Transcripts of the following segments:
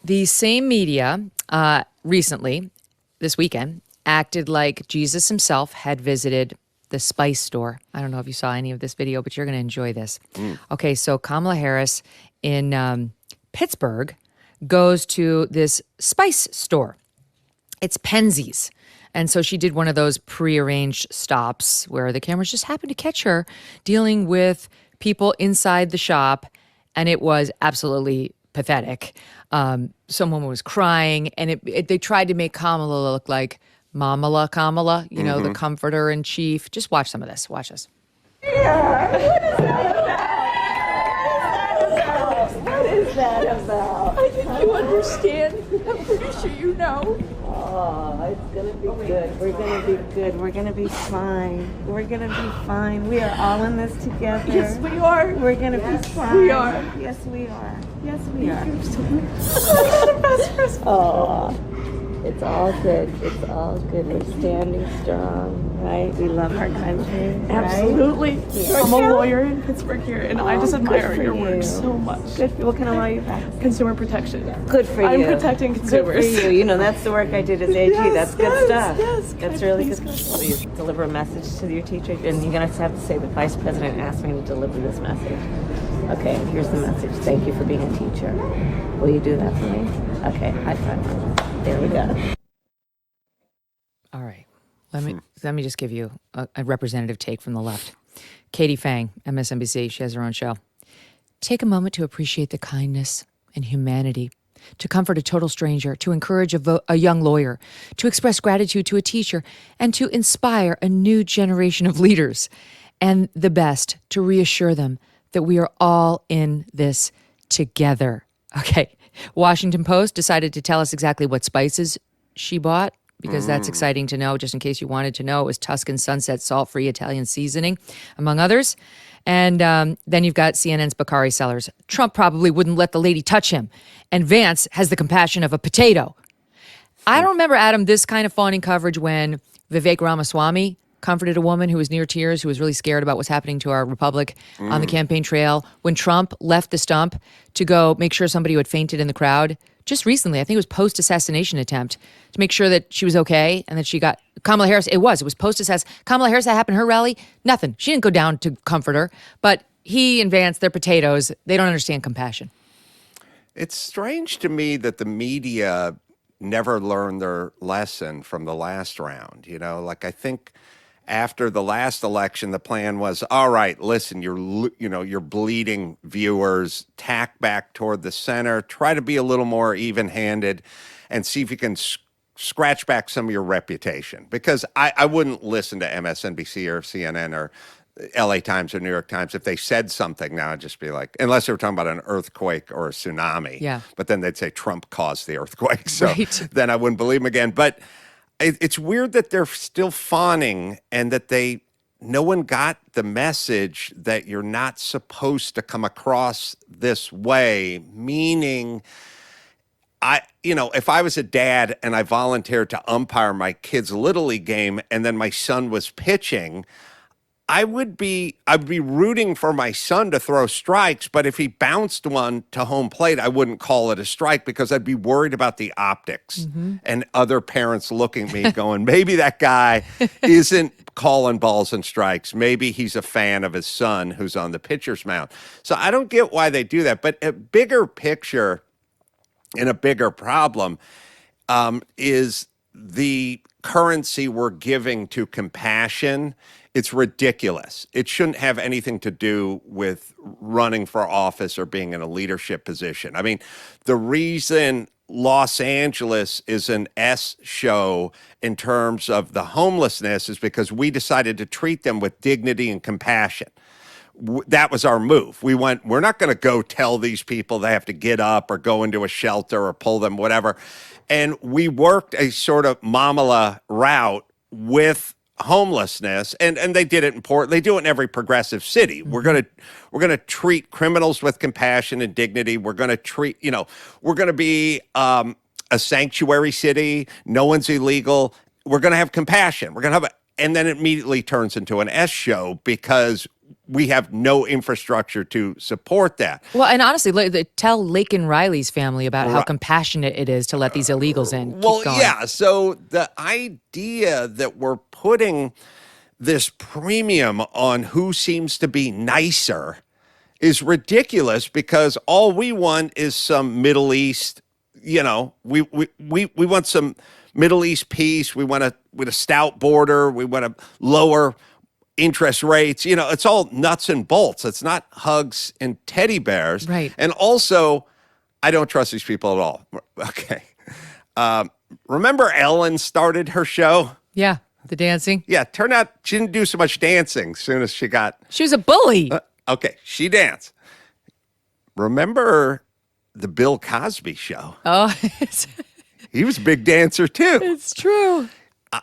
The same media recently, this weekend, acted like Jesus himself had visited the spice store. I don't know if you saw any of this video, but you're going to enjoy this. Okay, so Kamala Harris in Pittsburgh goes to this spice store. It's Penzies. And so she did one of those prearranged stops where the cameras just happened to catch her dealing with people inside the shop, and it was absolutely pathetic. Someone was crying, and they tried to make Kamala look like Kamala, you know, the comforter in chief. Just watch some of this. Watch this. Yeah, what is that about? I think you understand. I'm pretty sure you know. Oh, it's gonna be good. We're gonna be good. We're gonna be fine. We're gonna be fine. We are all in this together. Yes, we are. We're gonna be fine. We are. Yes, we are. Yes, we are. You're so the best person. Oh, it's all good. It's all good. We're standing strong, right? We love our country. Absolutely. Right? I'm a lawyer in Pittsburgh here, and I just admire your work so much. Good. What can I allow you back? Consumer protection. Good for you. I'm protecting consumers. Good for you. You know, that's the work I did as AG. Yes, that's good stuff. Yes, that's really good. Will you deliver a message to your teacher? And you're going to have to say the Vice President asked me to deliver this message. Okay, here's the message. Thank you for being a teacher. Will you do that for me? Okay, high five. There we go. All right. Let me just give you a representative take from the left. Katie Fang, MSNBC, she has her own show. Take a moment to appreciate the kindness and humanity, to comfort a total stranger, to encourage a young lawyer, to express gratitude to a teacher, and to inspire a new generation of leaders. And the best, to reassure them that we are all in this together. Okay. Washington Post decided to tell us exactly what spices she bought, because that's exciting to know, just in case you wanted to know. It was Tuscan Sunset salt-free Italian seasoning, among others. And then you've got CNN's Bakari Sellers. Trump probably wouldn't let the lady touch him. And Vance has the compassion of a potato. I don't remember, Adam, this kind of fawning coverage when Vivek Ramaswamy comforted a woman who was near tears, who was really scared about what's happening to our republic on the campaign trail. When Trump left the stump to go make sure somebody who had fainted in the crowd, just recently, I think it was post-assassination attempt, to make sure that she was okay and that she got Kamala Harris. It was post-assassination. Kamala Harris, that happened at her rally. Nothing. She didn't go down to comfort her. But he and Vance, they're potatoes. They don't understand compassion. It's strange to me that the media never learned their lesson from the last round. You know, like I think after the last election, the plan was, all right, listen, you're bleeding viewers, tack back toward the center, try to be a little more even-handed, and see if you can scratch back some of your reputation. Because I wouldn't listen to MSNBC or CNN or LA Times or New York Times if they said something now. I'd just be like, unless they were talking about an earthquake or a tsunami. Yeah. But then they'd say Trump caused the earthquake. So then I wouldn't believe them again. But it's weird that they're still fawning and that no one got the message that you're not supposed to come across this way, meaning if I was a dad and I volunteered to umpire my kid's Little League game and then my son was pitching, I'd be rooting for my son to throw strikes, but if he bounced one to home plate, I wouldn't call it a strike because I'd be worried about the optics and other parents looking at me going, maybe that guy isn't calling balls and strikes. Maybe he's a fan of his son who's on the pitcher's mound. So I don't get why they do that. But a bigger picture and a bigger problem is the currency we're giving to compassion. It's ridiculous. It shouldn't have anything to do with running for office or being in a leadership position. I mean, the reason Los Angeles is an S show in terms of the homelessness is because we decided to treat them with dignity and compassion. That was our move. We're not going to go tell these people they have to get up or go into a shelter or pull them, whatever. And we worked a sort of Mamala route with homelessness, and they did it in Portland. They do it in every progressive city. We're gonna treat criminals with compassion and dignity. We're gonna we're gonna be a sanctuary city. No one's illegal. We're gonna have compassion. And then it immediately turns into an S show because we have no infrastructure to support that. Well, and honestly, tell Laken Riley's family about how compassionate it is to let these illegals in. Keep going. Yeah. So the idea that we're putting this premium on who seems to be nicer is ridiculous, because all we want is some Middle East, we want some Middle East peace. We want with a stout border. We want to lower interest rates. It's all nuts and bolts. It's not hugs and teddy bears. Right. And also, I don't trust these people at all. Okay. Remember Ellen started her show? Yeah, the dancing. Yeah, turned out she didn't do so much dancing as soon as she got... She was a bully. Okay, she danced. Remember the Bill Cosby show? Oh, He was a big dancer, too. it's true.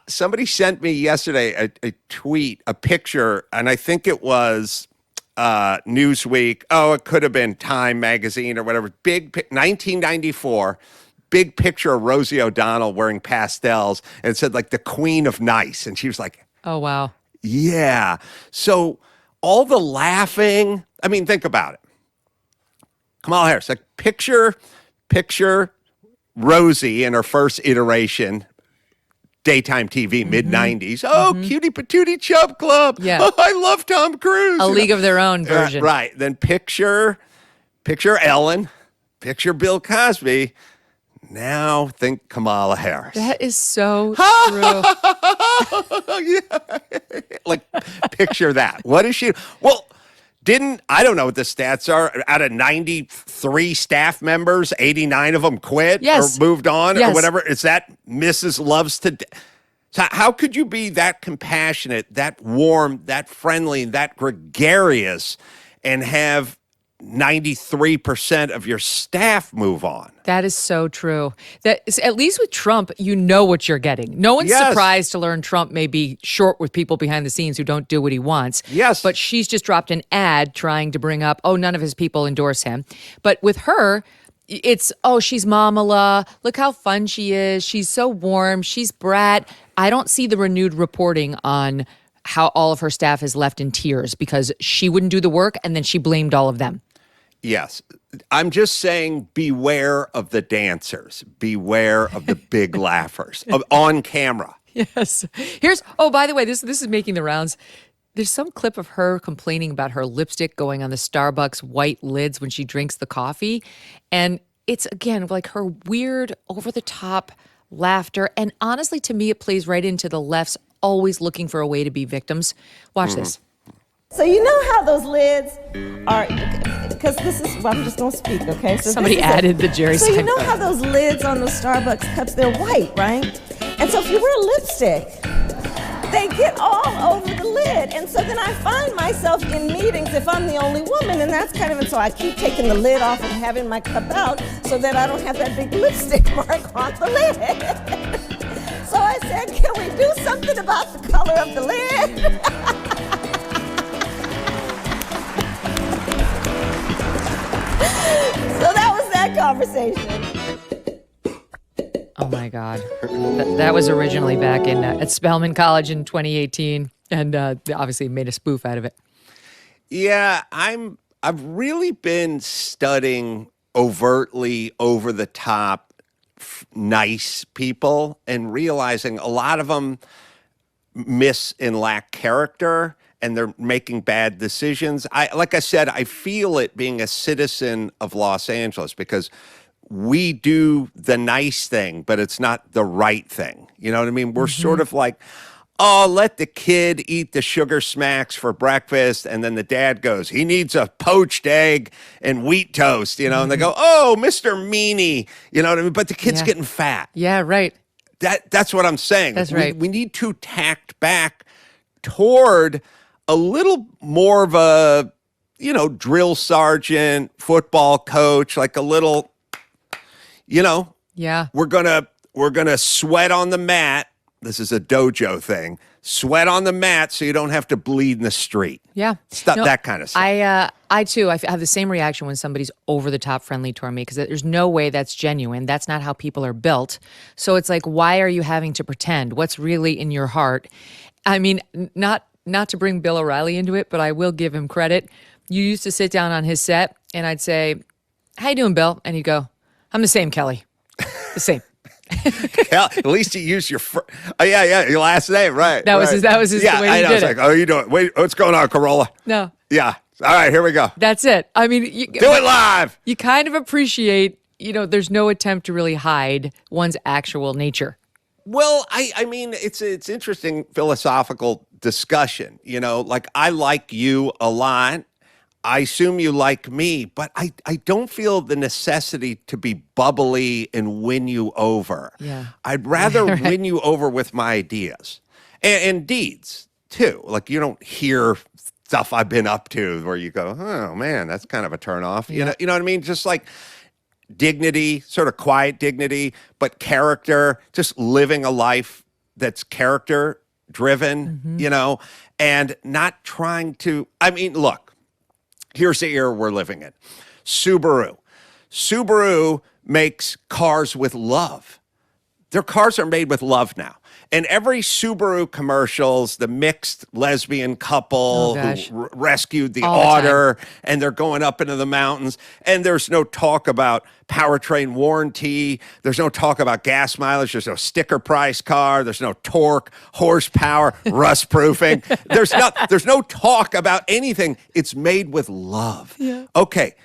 Somebody sent me yesterday a tweet, a picture, and I think it was Newsweek. Oh, it could have been Time magazine or whatever. 1994, big picture of Rosie O'Donnell wearing pastels, and it said, like, the Queen of Nice. And she was like, Oh, wow. yeah. So all the laughing, I mean, think about it. Kamala Harris, like, picture Rosie in her first iteration, daytime TV, mid-90s. Oh, cutie patootie chub club. Yeah. Oh, I love Tom Cruise. A League of Their Own version. Right. Then picture Ellen, picture Bill Cosby. Now think Kamala Harris. That is so true. Yeah. Like, picture that. What is she? Well, I don't know what the stats are. Out of 93 staff members, 89 of them quit or moved on or whatever. Is that Mrs. Loves to... So how could you be that compassionate, that warm, that friendly, that gregarious, and have 93% of your staff move on? That is so true. At least with Trump, you know what you're getting. No one's surprised to learn Trump may be short with people behind the scenes who don't do what he wants. Yes. But she's just dropped an ad trying to bring up, none of his people endorse him. But with her, it's, she's Mamala. Look how fun she is. She's so warm. She's brat. I don't see the renewed reporting on how all of her staff is left in tears because she wouldn't do the work and then she blamed all of them. Yes. I'm just saying, beware of the dancers. Beware of the big laughers on camera. Yes. By the way, this is making the rounds. There's some clip of her complaining about her lipstick going on the Starbucks white lids when she drinks the coffee. And it's, again, like her weird, over-the-top laughter. And honestly, to me, it plays right into the left's always looking for a way to be victims. Watch this. So you know how those lids are, because I'm just going to speak, okay? So somebody added the Jerry So Seinfeld. you know how those lids on those Starbucks cups, they're white, right? And so if you wear lipstick, they get all over the lid. And so then I find myself in meetings if I'm the only woman, and that's and so I keep taking the lid off and having my cup out so that I don't have that big lipstick mark on the lid. So I said, can we do something about the color of the lid? So that was that conversation. Oh my God. That was originally back at Spelman College in 2018. And they obviously made a spoof out of it. Yeah, I've really been studying overtly over the top nice people and realizing a lot of them miss and lack character and they're making bad decisions. Like I said, I feel it being a citizen of Los Angeles because we do the nice thing, but it's not the right thing. You know what I mean? We're sort of like, let the kid eat the sugar smacks for breakfast. And then the dad goes, he needs a poached egg and wheat toast, and they go, Mr. Meanie, you know what I mean? But the kid's getting fat. Yeah, right. That's what I'm saying. That's right. We need to tact back toward a little more of a, drill sergeant, football coach, like a little, Yeah. we're gonna sweat on the mat. This is a dojo thing. Sweat on the mat so you don't have to bleed in the street. Yeah. That kind of stuff. I too, I have the same reaction when somebody's over the top friendly toward me because there's no way that's genuine. That's not how people are built. So it's like, why are you having to pretend? What's really in your heart? I mean, not not to bring Bill O'Reilly into it, but I will give him credit. You used to sit down on his set and I'd say, "How you doing, Bill?" And he'd go, "I'm the same, Kelly. The same." Hell, at least you used your your last name, right? That was his the way he I know. did It's it. like, "Oh, you doing? Wait, what's going on, Carolla?" No, Yeah. All right, here we go. that's it. I mean, Do it live. you kind of appreciate, there's no attempt to really hide one's actual nature. Well, I mean, it's interesting philosophical discussion. Like I like you a lot. I assume you like me, but I don't feel the necessity to be bubbly and win you over. Yeah. I'd rather win you over with my ideas and deeds too. Like you don't hear stuff I've been up to where you go, "Oh man, that's kind of a turnoff." Yeah. You know what I mean? Just like dignity, sort of quiet dignity, but character, just living a life that's character driven, and not trying to, look, here's the era we're living in. Subaru makes cars with love. Their cars are made with love now. And every Subaru commercials, the mixed lesbian couple who rescued the otter, and they're going up into the mountains, and there's no talk about powertrain warranty. There's no talk about gas mileage. There's no sticker price car. There's no torque, horsepower, rust proofing. There's no talk about anything. It's made with love. Yeah. Okay,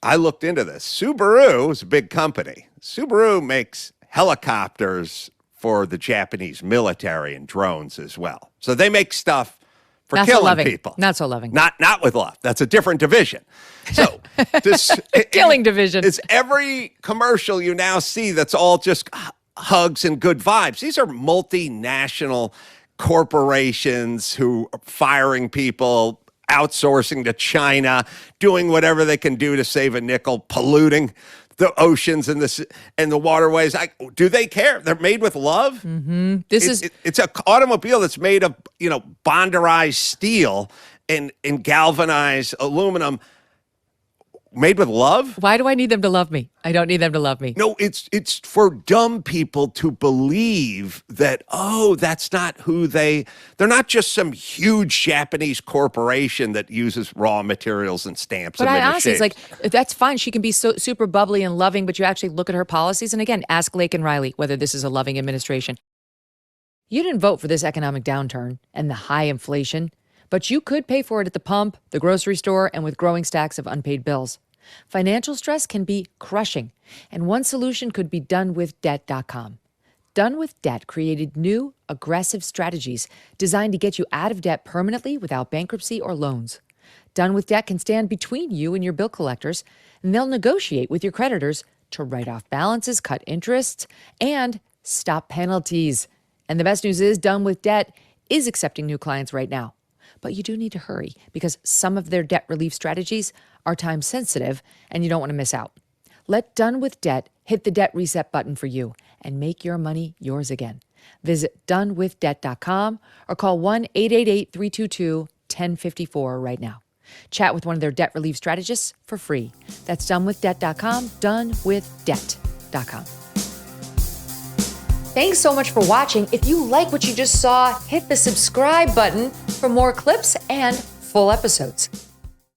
I looked into this. Subaru is a big company. Subaru makes helicopters for the Japanese military and drones as well. So they make stuff for Not so killing loving. people. Not so loving. Not with love. That's a different division. So this Killing division. It's every commercial you now see that's all just hugs and good vibes. These are multinational corporations who are firing people, outsourcing to China, doing whatever they can do to save a nickel, polluting the oceans and the waterways. Do they care? They're made with love. Mm-hmm. It's an automobile that's made of bonderized steel and galvanized aluminum. Made with love? Why do I need them to love me? I don't need them to love me. No, it's for dumb people to believe that, that's not who they're not just some huge Japanese corporation that uses raw materials and stamps. But and I honestly, it's shapes. like, that's fine. She can be so super bubbly and loving, but you actually look at her policies. And again, ask Lake and Riley whether this is a loving administration. You didn't vote for this economic downturn and the high inflation, but you could pay for it at the pump, the grocery store, and with growing stacks of unpaid bills. Financial stress can be crushing, and one solution could be donewithdebt.com. Done with Debt created new, aggressive strategies designed to get you out of debt permanently without bankruptcy or loans. Done with Debt can stand between you and your bill collectors, and they'll negotiate with your creditors to write off balances, cut interests, and stop penalties. And the best news is Done with Debt is accepting new clients right now. But you do need to hurry because some of their debt relief strategies are time sensitive and you don't want to miss out. Let Done with Debt hit the debt reset button for you and make your money yours again. Visit donewithdebt.com or call 1-888-322-1054 right now. Chat with one of their debt relief strategists for free. That's donewithdebt.com, donewithdebt.com. Thanks so much for watching. If you like what you just saw, hit the subscribe button for more clips and full episodes.